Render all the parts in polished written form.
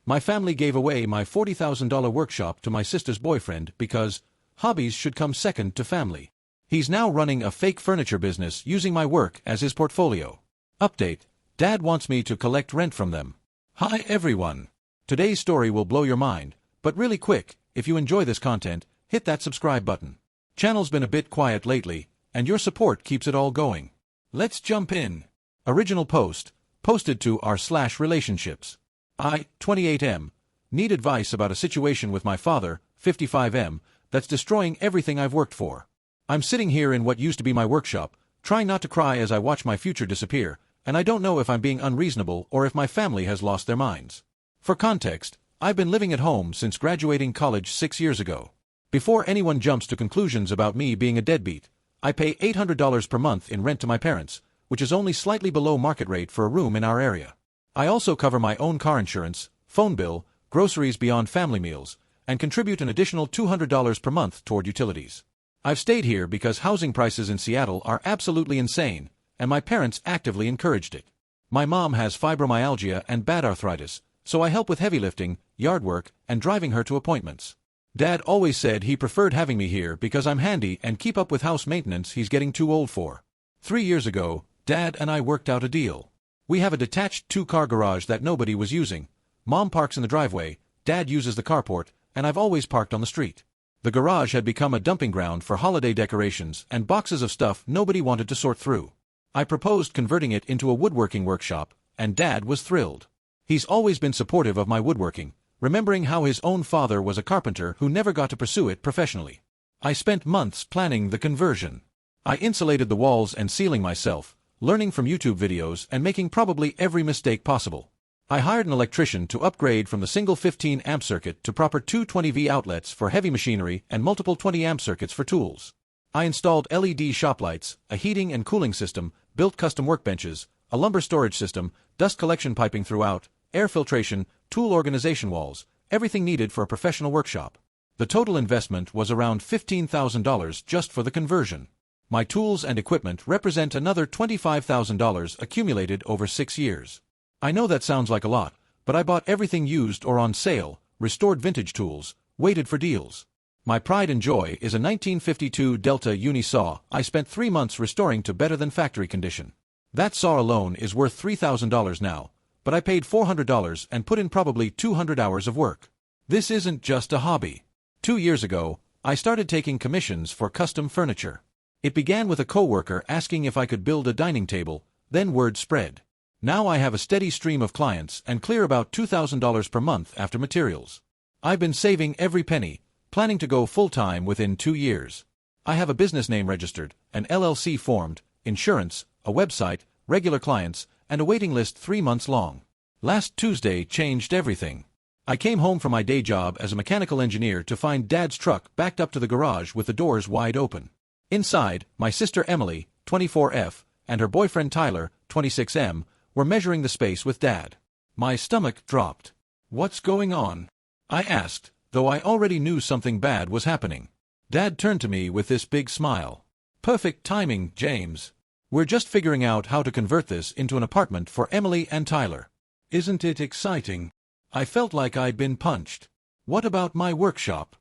My family gave away my $40,000 workshop to my sister's boyfriend because hobbies should come second to family. He's now running a fake furniture business using my work as his portfolio. Update: Dad wants me to collect rent from them. Hi everyone. Today's story will blow your mind, but really quick, if you enjoy this content, hit that subscribe button. Channel's been a bit quiet lately, and your support keeps it all going. Let's jump in. Original post, posted to r/relationships. I, 28M, need advice about a situation with my father, 55M, that's destroying everything I've worked for. I'm sitting here in what used to be my workshop, trying not to cry as I watch my future disappear, and I don't know if I'm being unreasonable or if my family has lost their minds. For context, I've been living at home since graduating college 6 years ago. Before anyone jumps to conclusions about me being a deadbeat, I pay $800 per month in rent to my parents, which is only slightly below market rate for a room in our area. I also cover my own car insurance, phone bill, groceries beyond family meals, and contribute an additional $200 per month toward utilities. I've stayed here because housing prices in Seattle are absolutely insane, and my parents actively encouraged it. My mom has fibromyalgia and bad arthritis, so I help with heavy lifting, yard work, and driving her to appointments. Dad always said he preferred having me here because I'm handy and keep up with house maintenance he's getting too old for. 3 years ago, Dad and I worked out a deal. We have a detached 2-car garage that nobody was using. Mom parks in the driveway, Dad uses the carport, and I've always parked on the street. The garage had become a dumping ground for holiday decorations and boxes of stuff nobody wanted to sort through. I proposed converting it into a woodworking workshop, and Dad was thrilled. He's always been supportive of my woodworking, remembering how his own father was a carpenter who never got to pursue it professionally. I spent months planning the conversion. I insulated the walls and ceiling myself, learning from YouTube videos and making probably every mistake possible. I hired an electrician to upgrade from the single 15-amp circuit to proper 220V outlets for heavy machinery and multiple 20-amp circuits for tools. I installed LED shop lights, a heating and cooling system, built custom workbenches, a lumber storage system, dust collection piping throughout, air filtration, tool organization walls, everything needed for a professional workshop. The total investment was around $15,000 just for the conversion. My tools and equipment represent another $25,000 accumulated over 6 years. I know that sounds like a lot, but I bought everything used or on sale, restored vintage tools, waited for deals. My pride and joy is a 1952 Delta Uni saw I spent 3 months restoring to better than factory condition. That saw alone is worth $3,000 now, but I paid $400 and put in probably 200 hours of work. This isn't just a hobby. 2 years ago, I started taking commissions for custom furniture. It began with a coworker asking if I could build a dining table, then word spread. Now I have a steady stream of clients and clear about $2,000 per month after materials. I've been saving every penny, planning to go full-time within 2 years. I have a business name registered, an LLC formed, insurance, a website, regular clients, and a waiting list 3 months long. Last Tuesday changed everything. I came home from my day job as a mechanical engineer to find Dad's truck backed up to the garage with the doors wide open. Inside, my sister Emily, 24F, and her boyfriend Tyler, 26M, were measuring the space with Dad. My stomach dropped. "What's going on?" I asked, though I already knew something bad was happening. Dad turned to me with this big smile. "Perfect timing, James. We're just figuring out how to convert this into an apartment for Emily and Tyler. Isn't it exciting?" I felt like I'd been punched. "What about my workshop?"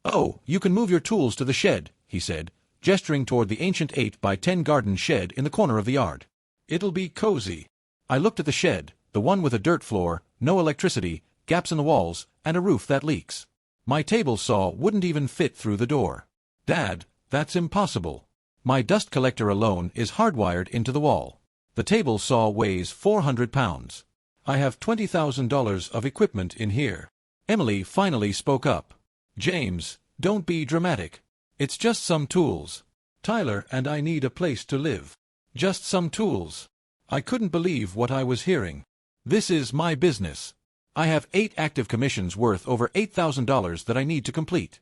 "Oh, you can move your tools to the shed," he said, gesturing toward the ancient 8x10 garden shed in the corner of the yard. "It'll be cozy." I looked at the shed, the one with a dirt floor, no electricity, gaps in the walls, and a roof that leaks. My table saw wouldn't even fit through the door. "Dad, that's impossible. My dust collector alone is hardwired into the wall. The table saw weighs 400 pounds. I have $20,000 of equipment in here." Emily finally spoke up. "James, don't be dramatic. It's just some tools. Tyler and I need a place to live. Just some tools." I couldn't believe what I was hearing. "This is my business. I have 8 active commissions worth over $8,000 that I need to complete."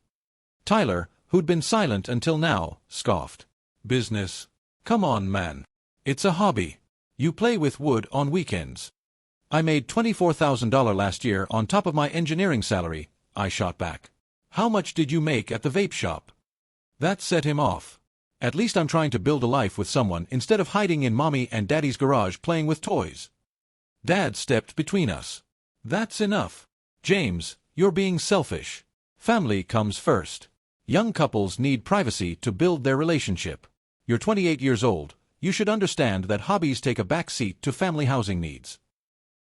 Tyler, who'd been silent until now, scoffed. "Business? Come on, man. It's a hobby. You play with wood on weekends." "I made $24,000 last year on top of my engineering salary," I shot back. "How much did you make at the vape shop?" That set him off. At least I'm trying to build a life with someone instead of hiding in Mommy and Daddy's garage playing with toys. Dad stepped between us. "That's enough. James, you're being selfish. Family comes first. Young couples need privacy to build their relationship. You're 28 years old. You should understand that hobbies take a back seat to family housing needs.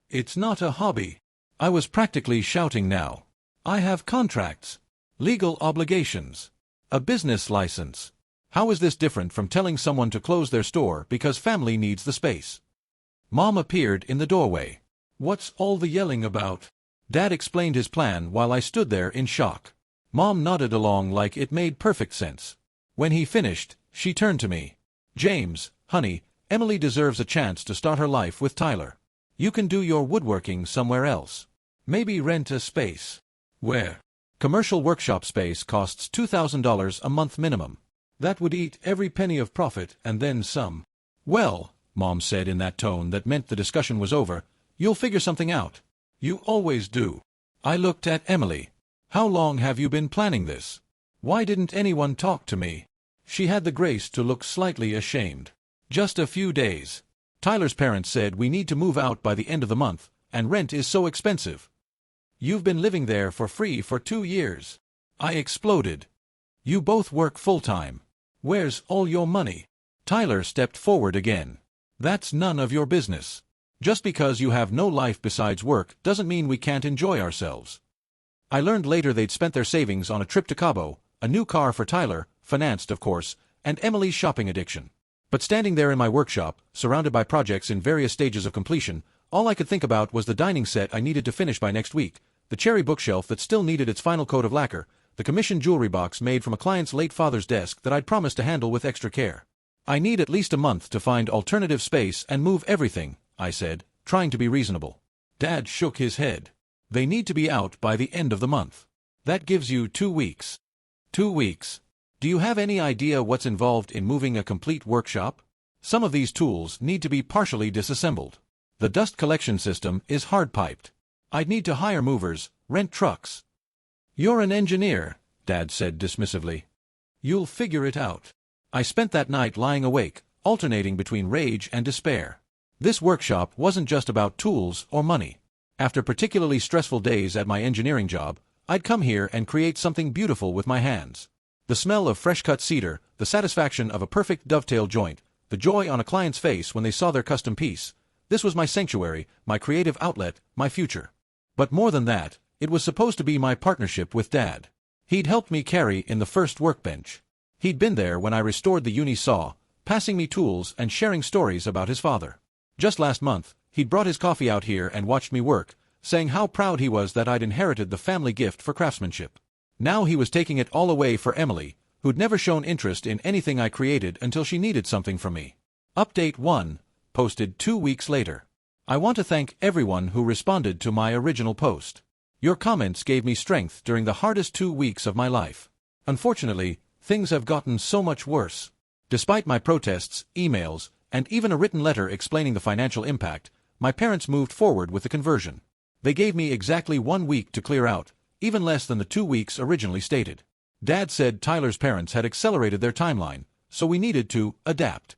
It's not a hobby. I was practically shouting now. I have contracts, legal obligations, a business license. How is this different from telling someone to close their store because family needs the space? Mom appeared in the doorway. What's all the yelling about? Dad explained his plan while I stood there in shock. Mom nodded along like it made perfect sense. When he finished, she turned to me. James, honey, Emily deserves a chance to start her life with Tyler. You can do your woodworking somewhere else. Maybe rent a space. Where? Commercial workshop space costs $2,000 a month minimum. That would eat every penny of profit and then some. Well, Mom said in that tone that meant the discussion was over, you'll figure something out. You always do. I looked at Emily. How long have you been planning this? Why didn't anyone talk to me? She had the grace to look slightly ashamed. Just a few days. Tyler's parents said we need to move out by the end of the month, and rent is so expensive. You've been living there for free for 2 years. I exploded. You both work full-time. Where's all your money? Tyler stepped forward again. That's none of your business. Just because you have no life besides work doesn't mean we can't enjoy ourselves. I learned later they'd spent their savings on a trip to Cabo, a new car for Tyler, financed of course, and Emily's shopping addiction. But standing there in my workshop, surrounded by projects in various stages of completion, all I could think about was the dining set I needed to finish by next week, the cherry bookshelf that still needed its final coat of lacquer, the commissioned jewelry box made from a client's late father's desk that I'd promised to handle with extra care. I need at least a month to find alternative space and move everything, I said, trying to be reasonable. Dad shook his head. They need to be out by the end of the month. That gives you 2 weeks. 2 weeks. Do you have any idea what's involved in moving a complete workshop? Some of these tools need to be partially disassembled. The dust collection system is hard-piped. I'd need to hire movers, rent trucks. You're an engineer, Dad said dismissively. You'll figure it out. I spent that night lying awake, alternating between rage and despair. This workshop wasn't just about tools or money. After particularly stressful days at my engineering job, I'd come here and create something beautiful with my hands. The smell of fresh-cut cedar, the satisfaction of a perfect dovetail joint, the joy on a client's face when they saw their custom piece. This was my sanctuary, my creative outlet, my future. But more than that, it was supposed to be my partnership with Dad. He'd helped me carry in the first workbench. He'd been there when I restored the uni saw, passing me tools and sharing stories about his father. Just last month, he'd brought his coffee out here and watched me work, saying how proud he was that I'd inherited the family gift for craftsmanship. Now he was taking it all away for Emily, who'd never shown interest in anything I created until she needed something from me. Update 1, posted 2 weeks later. I want to thank everyone who responded to my original post. Your comments gave me strength during the hardest 2 weeks of my life. Unfortunately, things have gotten so much worse. Despite my protests, emails, and even a written letter explaining the financial impact, my parents moved forward with the conversion. They gave me exactly 1 week to clear out, even less than the 2 weeks originally stated. Dad said Tyler's parents had accelerated their timeline, so we needed to adapt.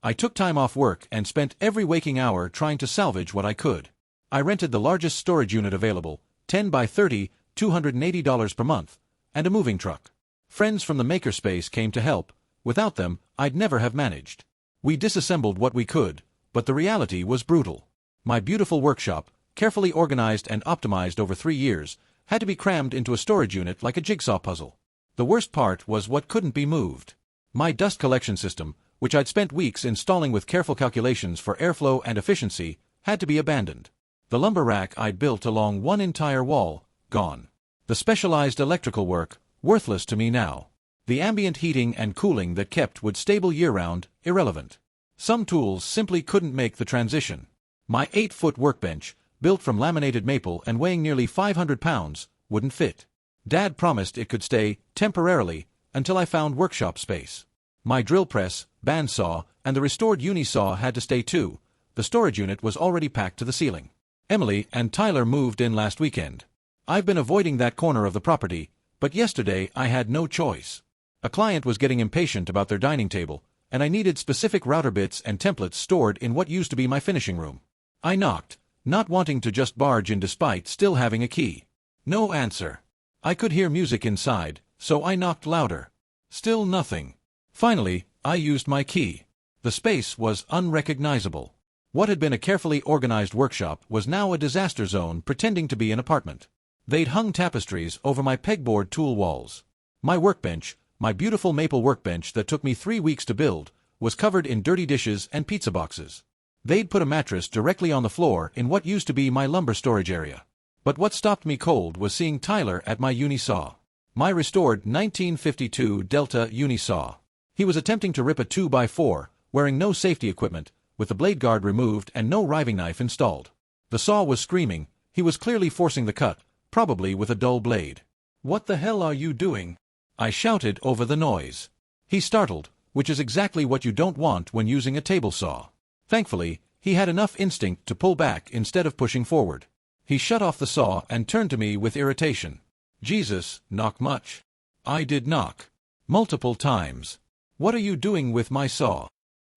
I took time off work and spent every waking hour trying to salvage what I could. I rented the largest storage unit available, 10 by 30, $280 per month, and a moving truck. Friends from the makerspace came to help. Without them, I'd never have managed. We disassembled what we could, but the reality was brutal. My beautiful workshop, carefully organized and optimized over 3 years, had to be crammed into a storage unit like a jigsaw puzzle. The worst part was what couldn't be moved. My dust collection system, which I'd spent weeks installing with careful calculations for airflow and efficiency, had to be abandoned. The lumber rack I'd built along one entire wall, gone. The specialized electrical work, worthless to me now. The ambient heating and cooling that kept wood stable year-round, irrelevant. Some tools simply couldn't make the transition. My 8-foot workbench, built from laminated maple and weighing nearly 500 pounds, wouldn't fit. Dad promised it could stay, temporarily, until I found workshop space. My drill press, bandsaw, and the restored uni saw had to stay too. The storage unit was already packed to the ceiling. Emily and Tyler moved in last weekend. I've been avoiding that corner of the property, but yesterday I had no choice. A client was getting impatient about their dining table, and I needed specific router bits and templates stored in what used to be my finishing room. I knocked, not wanting to just barge in despite still having a key. No answer. I could hear music inside, so I knocked louder. Still nothing. Finally, I used my key. The space was unrecognizable. What had been a carefully organized workshop was now a disaster zone pretending to be an apartment. They'd hung tapestries over my pegboard tool walls. My workbench, my beautiful maple workbench that took me 3 weeks to build, was covered in dirty dishes and pizza boxes. They'd put a mattress directly on the floor in what used to be my lumber storage area. But what stopped me cold was seeing Tyler at my uni-saw. My restored 1952 Delta uni-saw. He was attempting to rip a 2x4, wearing no safety equipment, with the blade guard removed and no riving knife installed. The saw was screaming. He was clearly forcing the cut, probably with a dull blade. "What the hell are you doing?" I shouted over the noise. He startled, which is exactly what you don't want when using a table saw. Thankfully, he had enough instinct to pull back instead of pushing forward. He shut off the saw and turned to me with irritation. "Jesus, knock much?" I did knock. Multiple times. "What are you doing with my saw?"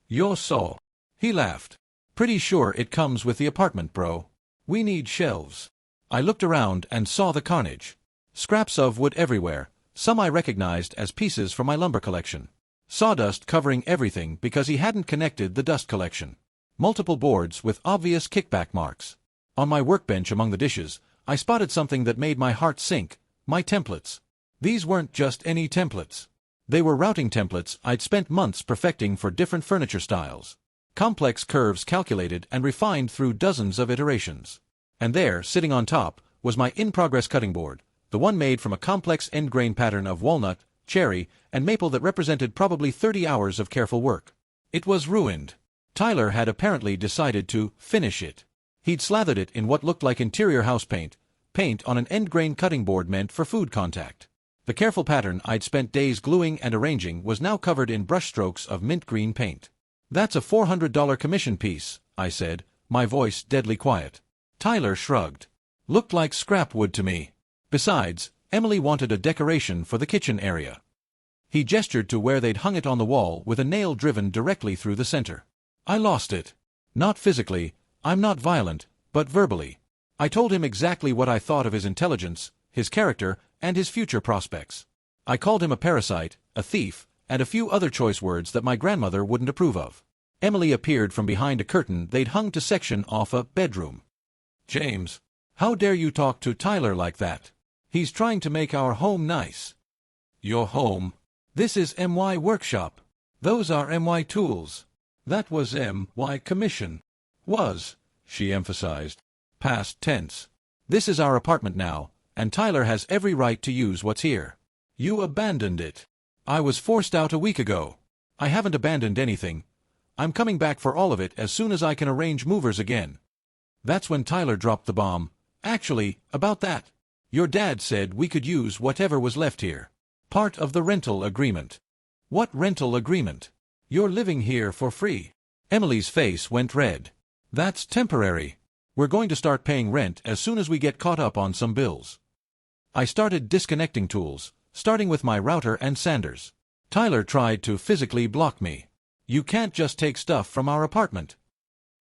"Your saw?" He laughed. "Pretty sure it comes with the apartment, bro. We need shelves." I looked around and saw the carnage. Scraps of wood everywhere, some I recognized as pieces from my lumber collection. Sawdust covering everything because he hadn't connected the dust collection. Multiple boards with obvious kickback marks. On my workbench among the dishes, I spotted something that made my heart sink: my templates. These weren't just any templates. They were routing templates I'd spent months perfecting for different furniture styles. Complex curves calculated and refined through dozens of iterations. And there, sitting on top, was my in-progress cutting board, the one made from a complex end-grain pattern of walnut, cherry, and maple that represented probably 30 hours of careful work. It was ruined. Tyler had apparently decided to finish it. He'd slathered it in what looked like interior house paint on an end-grain cutting board meant for food contact. The careful pattern I'd spent days gluing and arranging was now covered in brushstrokes of mint green paint. "That's a $400 commission piece," I said, my voice deadly quiet. Tyler shrugged. "Looked like scrap wood to me. Besides, Emily wanted a decoration for the kitchen area." He gestured to where they'd hung it on the wall with a nail driven directly through the center. I lost it. Not physically, I'm not violent, but verbally. I told him exactly what I thought of his intelligence, his character, and his future prospects. I called him a parasite, a thief, and a few other choice words that my grandmother wouldn't approve of. Emily appeared from behind a curtain they'd hung to section off a bedroom. "James, how dare you talk to Tyler like that? He's trying to make our home nice." "Your home? This is MY Workshop. Those are MY tools. That was MY commission." "Was," she emphasized. Past tense. "This is our apartment now, and Tyler has every right to use what's here. You abandoned it." "I was forced out a week ago." "I haven't abandoned anything. I'm coming back for all of it as soon as I can arrange movers again." That's when Tyler dropped the bomb. "Actually, about that. Your dad said we could use whatever was left here. Part of the rental agreement." "What rental agreement? You're living here for free." Emily's face went red. "That's temporary. We're going to start paying rent as soon as we get caught up on some bills." I started disconnecting tools, starting with my router and sanders. Tyler tried to physically block me. "You can't just take stuff from our apartment."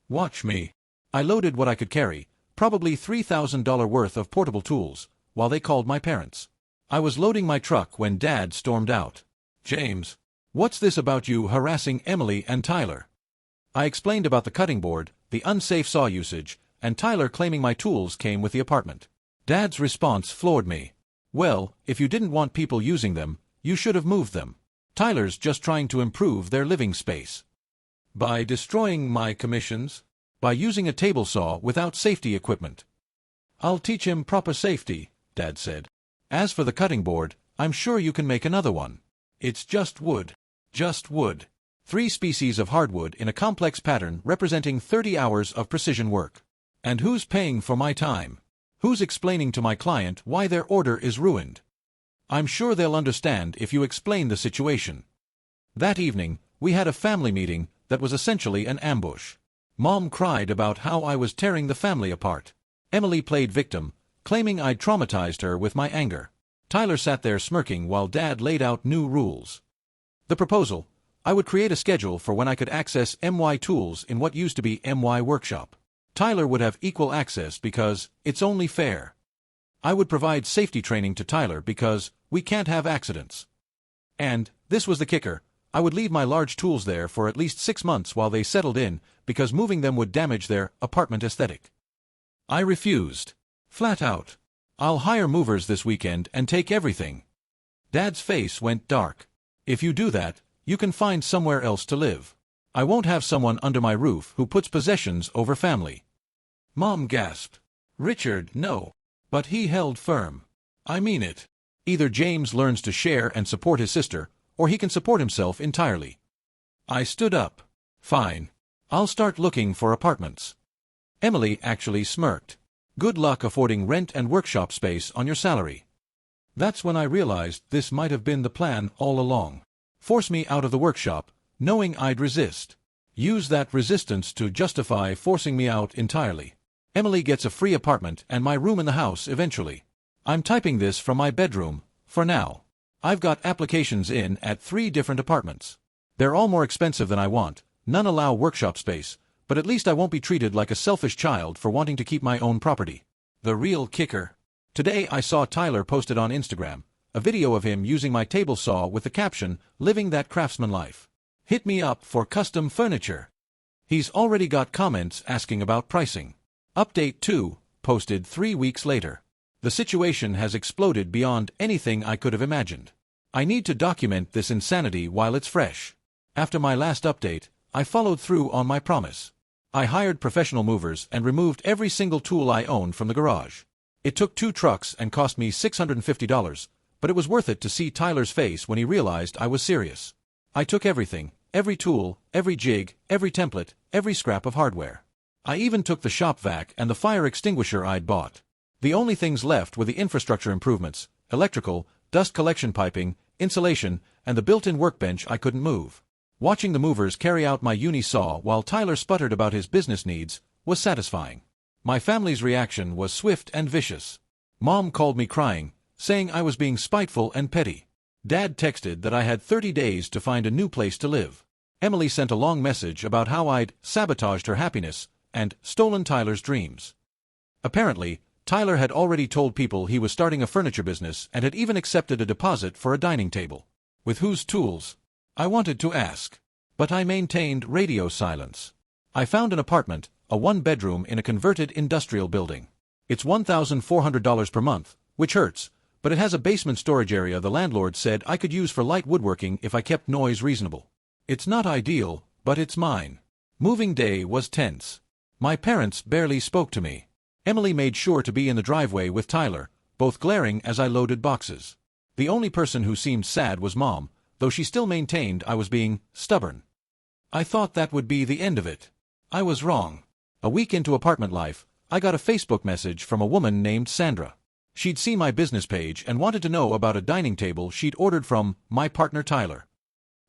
"Watch me." I loaded what I could carry, probably $3,000 worth of portable tools, while they called my parents. I was loading my truck when Dad stormed out. "James, what's this about you harassing Emily and Tyler?" I explained about the cutting board, the unsafe saw usage, and Tyler claiming my tools came with the apartment. Dad's response floored me. "Well, if you didn't want people using them, you should have moved them. Tyler's just trying to improve their living space." "By destroying my commissions?" "By using a table saw without safety equipment." "I'll teach him proper safety," Dad said. "As for the cutting board, I'm sure you can make another one. It's just wood." Just wood. 3 species of hardwood in a complex pattern representing 30 hours of precision work. And who's paying for my time? Who's explaining to my client why their order is ruined? I'm sure they'll understand if you explain the situation. That evening, we had a family meeting that was essentially an ambush. Mom cried about how I was tearing the family apart. Emily played victim, claiming I'd traumatized her with my anger. Tyler sat there smirking while Dad laid out new rules. The proposal: I would create a schedule for when I could access MY tools in what used to be MY Workshop. Tyler would have equal access because it's only fair. I would provide safety training to Tyler because we can't have accidents. And, this was the kicker, I would leave my large tools there for at least 6 months while they settled in because moving them would damage their apartment aesthetic. I refused. Flat out. I'll hire movers this weekend and take everything. Dad's face went dark. If you do that, you can find somewhere else to live. I won't have someone under my roof who puts possessions over family. Mom gasped. Richard, no. But he held firm. I mean it. Either James learns to share and support his sister, or he can support himself entirely. I stood up. Fine. I'll start looking for apartments. Emily actually smirked. Good luck affording rent and workshop space on your salary. That's when I realized this might have been the plan all along. Force me out of the workshop, knowing I'd resist. Use that resistance to justify forcing me out entirely. Emily gets a free apartment and my room in the house eventually. I'm typing this from my bedroom, for now. I've got applications in at 3 different apartments. They're all more expensive than I want, none allow workshop space, but at least I won't be treated like a selfish child for wanting to keep my own property. The real kicker. Today I saw Tyler posted on Instagram, a video of him using my table saw with the caption, "Living that craftsman life. Hit me up for custom furniture." He's already got comments asking about pricing. Update 2, posted 3 weeks later. The situation has exploded beyond anything I could have imagined. I need to document this insanity while it's fresh. After my last update, I followed through on my promise. I hired professional movers and removed every single tool I owned from the garage. It took 2 trucks and cost me $650, but it was worth it to see Tyler's face when he realized I was serious. I took everything, every tool, every jig, every template, every scrap of hardware. I even took the shop vac and the fire extinguisher I'd bought. The only things left were the infrastructure improvements, electrical, dust collection piping, insulation, and the built-in workbench I couldn't move. Watching the movers carry out my uni-saw while Tyler sputtered about his business needs was satisfying. My family's reaction was swift and vicious. Mom called me crying, saying I was being spiteful and petty. Dad texted that I had 30 days to find a new place to live. Emily sent a long message about how I'd sabotaged her happiness and stolen Tyler's dreams. Apparently, Tyler had already told people he was starting a furniture business and had even accepted a deposit for a dining table. With whose tools? I wanted to ask. But I maintained radio silence. I found an apartment, a 1-bedroom in a converted industrial building. It's $1,400 per month, which hurts, but it has a basement storage area the landlord said I could use for light woodworking if I kept noise reasonable. It's not ideal, but it's mine. Moving day was tense. My parents barely spoke to me. Emily made sure to be in the driveway with Tyler, both glaring as I loaded boxes. The only person who seemed sad was Mom, though she still maintained I was being stubborn. I thought that would be the end of it. I was wrong. A week into apartment life, I got a Facebook message from a woman named Sandra. She'd seen my business page and wanted to know about a dining table she'd ordered from my partner Tyler.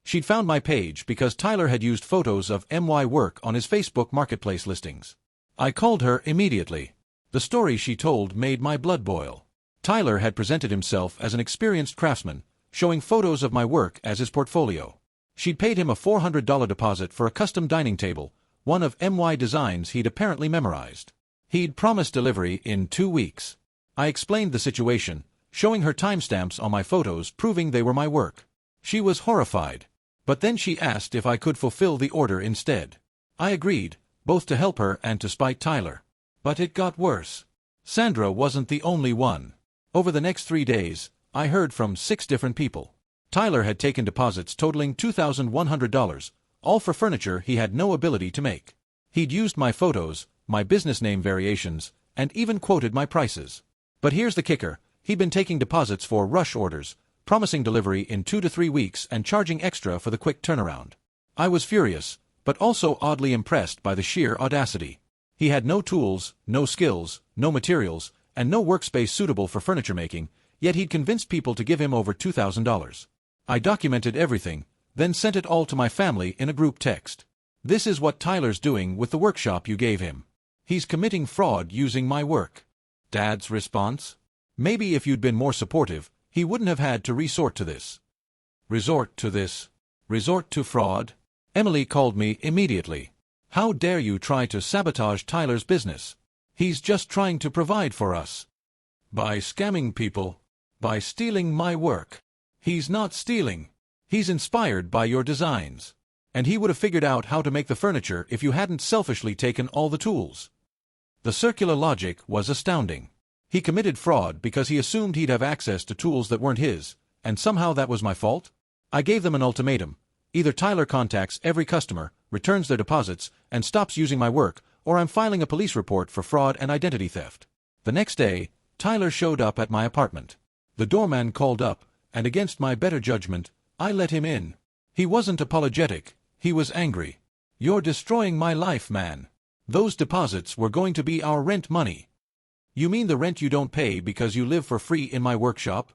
She'd found my page because Tyler had used photos of my work on his Facebook marketplace listings. I called her immediately. The story she told made my blood boil. Tyler had presented himself as an experienced craftsman, showing photos of my work as his portfolio. She'd paid him a $400 deposit for a custom dining table, one of my designs he'd apparently memorized. He'd promised delivery in 2 weeks. I explained the situation, showing her timestamps on my photos proving they were my work. She was horrified. But then she asked if I could fulfill the order instead. I agreed, both to help her and to spite Tyler. But it got worse. Sandra wasn't the only one. Over the next 3 days, I heard from 6 different people. Tyler had taken deposits totaling $2,100, all for furniture he had no ability to make. He'd used my photos, my business name variations, and even quoted my prices. But here's the kicker, he'd been taking deposits for rush orders, promising delivery in 2 to 3 weeks and charging extra for the quick turnaround. I was furious, but also oddly impressed by the sheer audacity. He had no tools, no skills, no materials, and no workspace suitable for furniture making, yet he'd convinced people to give him over $2,000. I documented everything, then sent it all to my family in a group text. This is what Tyler's doing with the workshop you gave him. He's committing fraud using my work. Dad's response? Maybe if you'd been more supportive, he wouldn't have had to resort to this. Resort to this? Resort to fraud? Emily called me immediately. How dare you try to sabotage Tyler's business? He's just trying to provide for us. By scamming people. By stealing my work. He's not stealing. He's inspired by your designs. And he would have figured out how to make the furniture if you hadn't selfishly taken all the tools. The circular logic was astounding. He committed fraud because he assumed he'd have access to tools that weren't his, and somehow that was my fault? I gave them an ultimatum. Either Tyler contacts every customer, returns their deposits, and stops using my work, or I'm filing a police report for fraud and identity theft. The next day, Tyler showed up at my apartment. The doorman called up, and against my better judgment, I let him in. He wasn't apologetic, he was angry. You're destroying my life, man. Those deposits were going to be our rent money. You mean the rent you don't pay because you live for free in my workshop?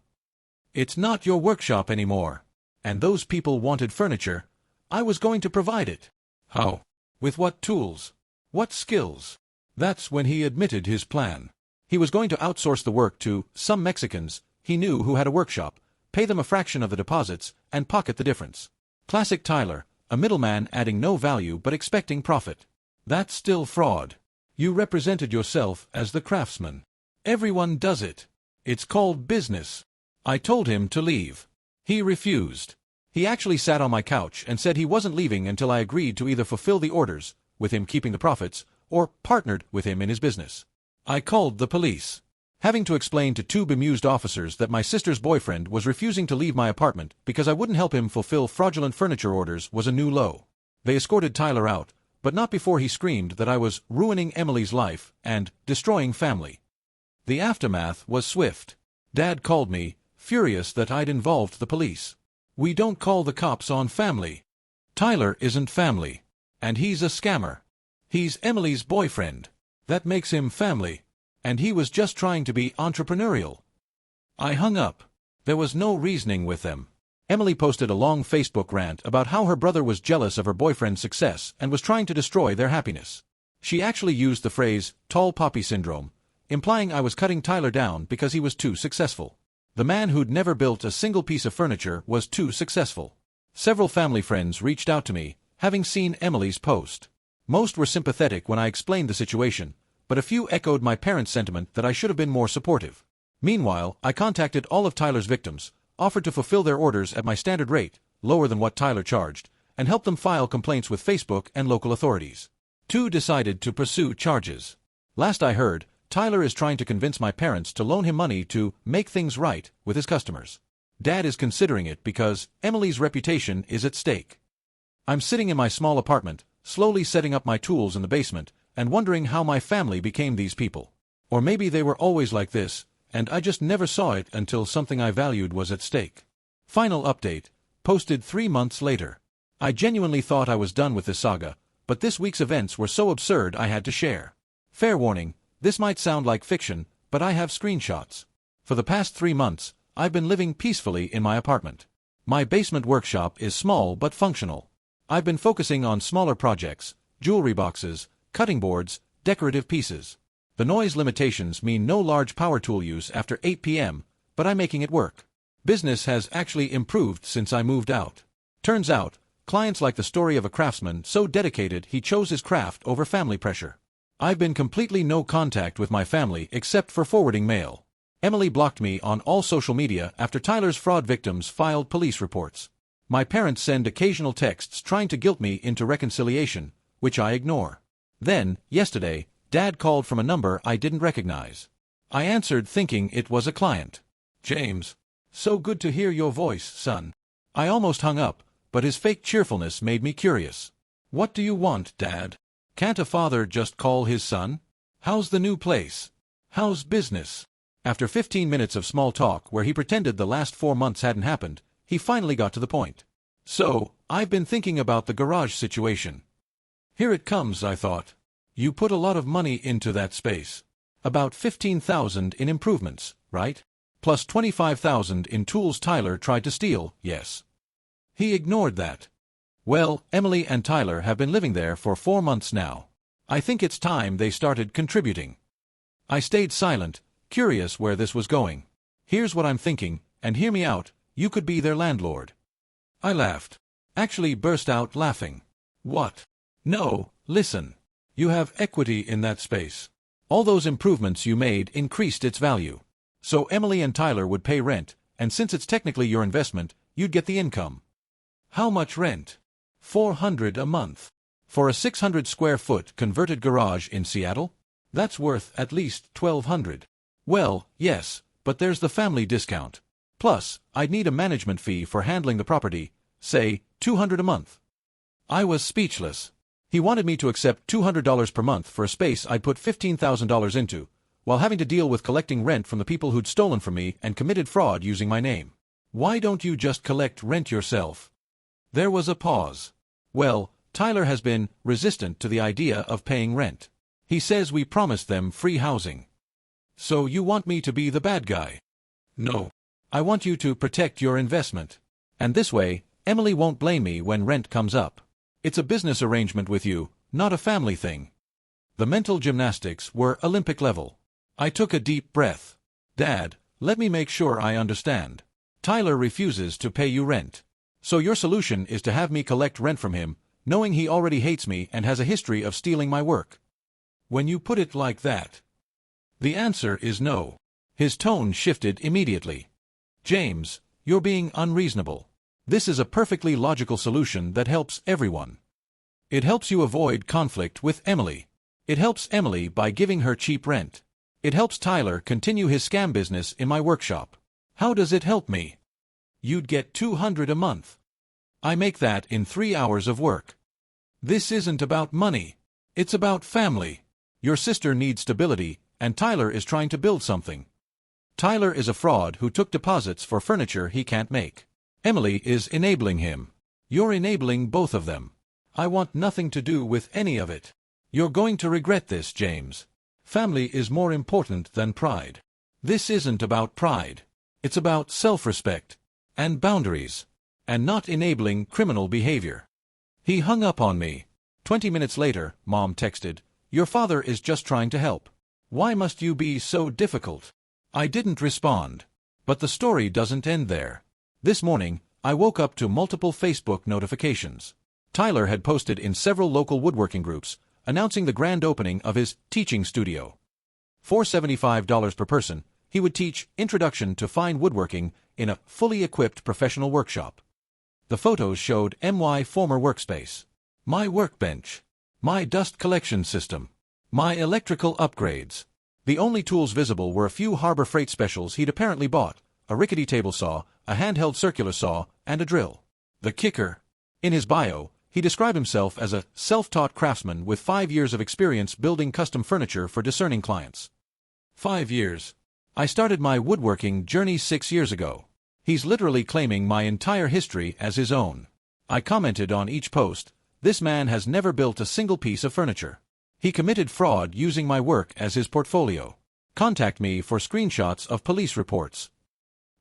It's not your workshop anymore. And those people wanted furniture. I was going to provide it. How? With what tools? What skills? That's when he admitted his plan. He was going to outsource the work to some Mexicans he knew who had a workshop, pay them a fraction of the deposits, and pocket the difference. Classic Tyler, a middleman adding no value but expecting profit. That's still fraud. You represented yourself as the craftsman. Everyone does it. It's called business. I told him to leave. He refused. He actually sat on my couch and said he wasn't leaving until I agreed to either fulfill the orders, with him keeping the profits, or partnered with him in his business. I called the police. Having to explain to two bemused officers that my sister's boyfriend was refusing to leave my apartment because I wouldn't help him fulfill fraudulent furniture orders was a new low. They escorted Tyler out, but not before he screamed that I was ruining Emily's life and destroying family. The aftermath was swift. Dad called me, furious that I'd involved the police. We don't call the cops on family. Tyler isn't family. And he's a scammer. He's Emily's boyfriend. That makes him family. And he was just trying to be entrepreneurial. I hung up. There was no reasoning with them. Emily posted a long Facebook rant about how her brother was jealous of her boyfriend's success and was trying to destroy their happiness. She actually used the phrase, tall poppy syndrome, implying I was cutting Tyler down because he was too successful. The man who'd never built a single piece of furniture was too successful. Several family friends reached out to me, having seen Emily's post. Most were sympathetic when I explained the situation, but a few echoed my parents' sentiment that I should have been more supportive. Meanwhile, I contacted all of Tyler's victims, offered to fulfill their orders at my standard rate, lower than what Tyler charged, and helped them file complaints with Facebook and local authorities. 2 decided to pursue charges. Last I heard, Tyler is trying to convince my parents to loan him money to make things right with his customers. Dad is considering it because Emily's reputation is at stake. I'm sitting in my small apartment, slowly setting up my tools in the basement, and wondering how my family became these people. Or maybe they were always like this, and I just never saw it until something I valued was at stake. Final update, posted 3 months later. I genuinely thought I was done with this saga, but this week's events were so absurd I had to share. Fair warning, this might sound like fiction, but I have screenshots. For the past 3 months, I've been living peacefully in my apartment. My basement workshop is small but functional. I've been focusing on smaller projects, jewelry boxes, cutting boards, decorative pieces. The noise limitations mean no large power tool use after 8 p.m., but I'm making it work. Business has actually improved since I moved out. Turns out, clients like the story of a craftsman so dedicated he chose his craft over family pressure. I've been completely no contact with my family except for forwarding mail. Emily blocked me on all social media after Tyler's fraud victims filed police reports. My parents send occasional texts trying to guilt me into reconciliation, which I ignore. Then, yesterday, Dad called from a number I didn't recognize. I answered thinking it was a client. James, so good to hear your voice, son. I almost hung up, but his fake cheerfulness made me curious. What do you want, Dad? Can't a father just call his son? How's the new place? How's business? After 15 minutes of small talk where he pretended the last 4 months hadn't happened, he finally got to the point. So, I've been thinking about the garage situation. Here it comes, I thought. You put a lot of money into that space. About $15,000 in improvements, right? Plus $25,000 in tools Tyler tried to steal, yes. He ignored that. Well, Emily and Tyler have been living there for 4 months now. I think it's time they started contributing. I stayed silent, curious where this was going. Here's what I'm thinking, and hear me out, you could be their landlord. I laughed. Actually burst out laughing. What? No, listen. You have equity in that space. All those improvements you made increased its value. So Emily and Tyler would pay rent, and since it's technically your investment, you'd get the income. How much rent? $400 a month. For a 600 square foot converted garage in Seattle? That's worth at least $1,200. Well, yes, but there's the family discount. Plus, I'd need a management fee for handling the property, say, $200 a month. I was speechless. He wanted me to accept $200 per month for a space I'd put $15,000 into, while having to deal with collecting rent from the people who'd stolen from me and committed fraud using my name. Why don't you just collect rent yourself? There was a pause. Well, Tyler has been resistant to the idea of paying rent. He says we promised them free housing. So you want me to be the bad guy? No. I want you to protect your investment. And this way, Emily won't blame me when rent comes up. It's a business arrangement with you, not a family thing. The mental gymnastics were Olympic level. I took a deep breath. Dad, let me make sure I understand. Tyler refuses to pay you rent. So your solution is to have me collect rent from him, knowing he already hates me and has a history of stealing my work. When you put it like that. The answer is no. His tone shifted immediately. James, you're being unreasonable. This is a perfectly logical solution that helps everyone. It helps you avoid conflict with Emily. It helps Emily by giving her cheap rent. It helps Tyler continue his scam business in my workshop. How does it help me? You'd get $200 a month. I make that in 3 hours of work. This isn't about money. It's about family. Your sister needs stability, and Tyler is trying to build something. Tyler is a fraud who took deposits for furniture he can't make. Emily is enabling him. You're enabling both of them. I want nothing to do with any of it. You're going to regret this, James. Family is more important than pride. This isn't about pride. It's about self-respect and boundaries, and not enabling criminal behavior. He hung up on me. 20 minutes later, Mom texted, "Your father is just trying to help. Why must you be so difficult?" I didn't respond. But the story doesn't end there. This morning, I woke up to multiple Facebook notifications. Tyler had posted in several local woodworking groups, announcing the grand opening of his teaching studio. For $75 per person, he would teach Introduction to Fine Woodworking in a fully equipped professional workshop. The photos showed my former workspace, my workbench, my dust collection system, my electrical upgrades. The only tools visible were a few Harbor Freight specials he'd apparently bought, a rickety table saw, a handheld circular saw, and a drill. The kicker. In his bio, he described himself as a self-taught craftsman with 5 years of experience building custom furniture for discerning clients. 5 years. I started my woodworking journey 6 years ago. He's literally claiming my entire history as his own. I commented on each post, "This man has never built a single piece of furniture. He committed fraud using my work as his portfolio. Contact me for screenshots of police reports."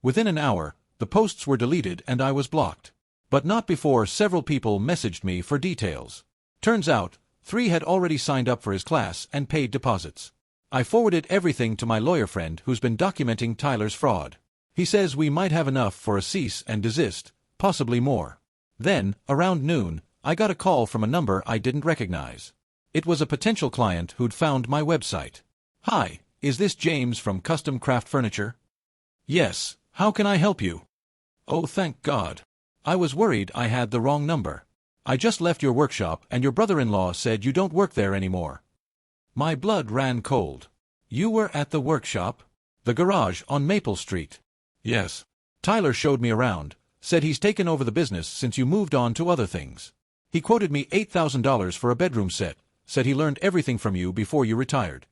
Within an hour, the posts were deleted and I was blocked. But not before several people messaged me for details. Turns out, 3 had already signed up for his class and paid deposits. I forwarded everything to my lawyer friend who's been documenting Tyler's fraud. He says we might have enough for a cease and desist, possibly more. Then, around noon, I got a call from a number I didn't recognize. It was a potential client who'd found my website. "Hi, is this James from Custom Craft Furniture?" "Yes, how can I help you?" "Oh, thank God. I was worried I had the wrong number. I just left your workshop and your brother-in-law said you don't work there anymore." My blood ran cold. "You were at the workshop? The garage on Maple Street?" "Yes. Tyler showed me around, said he's taken over the business since you moved on to other things. He quoted me $8,000 for a bedroom set, said he learned everything from you before you retired."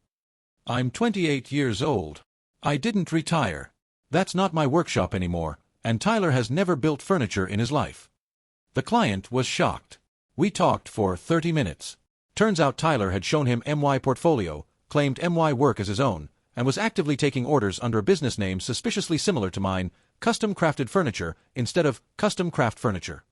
"I'm 28 years old. I didn't retire. That's not my workshop anymore, and Tyler has never built furniture in his life." The client was shocked. We talked for 30 minutes. Turns out Tyler had shown him my portfolio, claimed my work as his own, and was actively taking orders under a business name suspiciously similar to mine, Custom Crafted Furniture, instead of Custom Craft Furniture.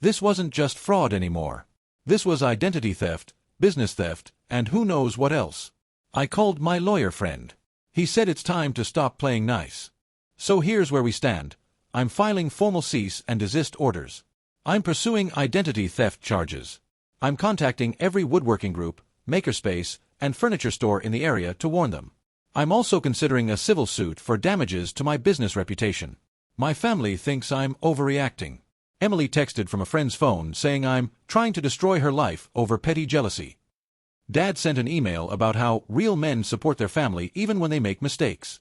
This wasn't just fraud anymore. This was identity theft, business theft, and who knows what else. I called my lawyer friend. He said it's time to stop playing nice. So here's where we stand. I'm filing formal cease and desist orders. I'm pursuing identity theft charges. I'm contacting every woodworking group, makerspace, and furniture store in the area to warn them. I'm also considering a civil suit for damages to my business reputation. My family thinks I'm overreacting. Emily texted from a friend's phone saying I'm trying to destroy her life over petty jealousy. Dad sent an email about how real men support their family even when they make mistakes.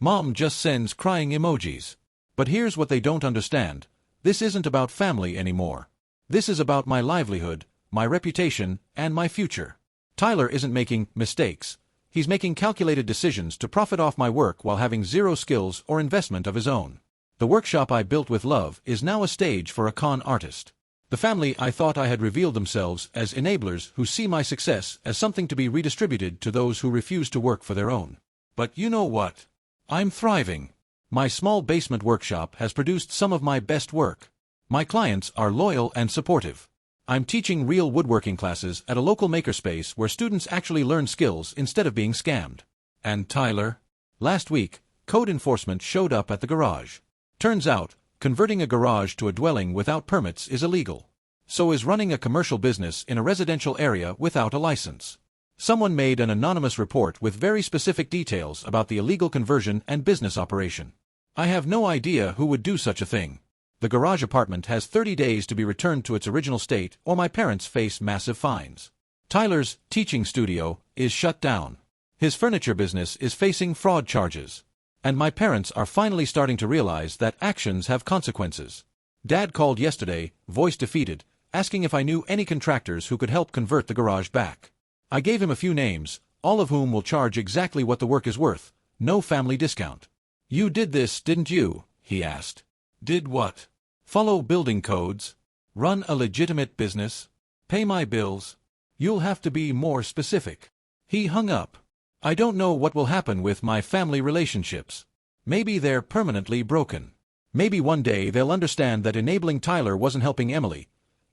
Mom just sends crying emojis. But here's what they don't understand. This isn't about family anymore. This is about my livelihood, my reputation, and my future. Tyler isn't making mistakes. He's making calculated decisions to profit off my work while having zero skills or investment of his own. The workshop I built with love is now a stage for a con artist. The family I thought I had revealed themselves as enablers who see my success as something to be redistributed to those who refuse to work for their own. But you know what? I'm thriving. My small basement workshop has produced some of my best work. My clients are loyal and supportive. I'm teaching real woodworking classes at a local makerspace where students actually learn skills instead of being scammed. And Tyler? Last week, code enforcement showed up at the garage. Turns out, converting a garage to a dwelling without permits is illegal. So is running a commercial business in a residential area without a license. Someone made an anonymous report with very specific details about the illegal conversion and business operation. I have no idea who would do such a thing. The garage apartment has 30 days to be returned to its original state or my parents face massive fines. Tyler's teaching studio is shut down. His furniture business is facing fraud charges. And my parents are finally starting to realize that actions have consequences. Dad called yesterday, voice defeated, asking if I knew any contractors who could help convert the garage back. I gave him a few names, all of whom will charge exactly what the work is worth, no family discount. You did this, didn't you? He asked. Did what? Follow building codes? Run a legitimate business? Pay my bills? You'll have to be more specific. He hung up. I don't know what will happen with my family relationships. Maybe they're permanently broken. Maybe one day they'll understand that enabling Tyler wasn't helping Emily.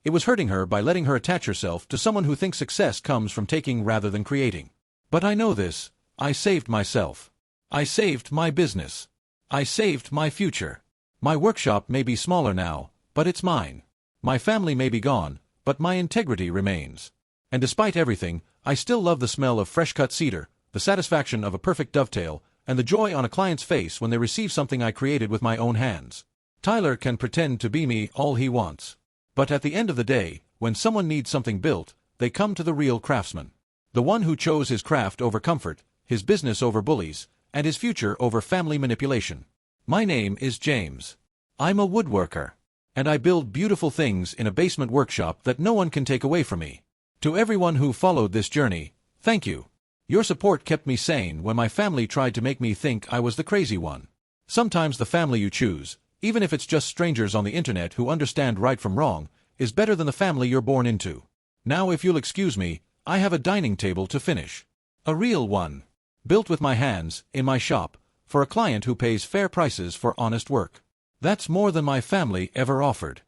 It was hurting her by letting her attach herself to someone who thinks success comes from taking rather than creating. But I know this. I saved myself. I saved my business. I saved my future. My workshop may be smaller now, but it's mine. My family may be gone, but my integrity remains. And despite everything, I still love the smell of fresh-cut cedar, the satisfaction of a perfect dovetail, and the joy on a client's face when they receive something I created with my own hands. Tyler can pretend to be me all he wants. But at the end of the day, when someone needs something built, they come to the real craftsman. The one who chose his craft over comfort, his business over bullies, and his future over family manipulation. My name is James. I'm a woodworker. And I build beautiful things in a basement workshop that no one can take away from me. To everyone who followed this journey, thank you. Your support kept me sane when my family tried to make me think I was the crazy one. Sometimes the family you choose, even if it's just strangers on the internet who understand right from wrong, is better than the family you're born into. Now if you'll excuse me, I have a dining table to finish. A real one. Built with my hands, in my shop, for a client who pays fair prices for honest work. That's more than my family ever offered.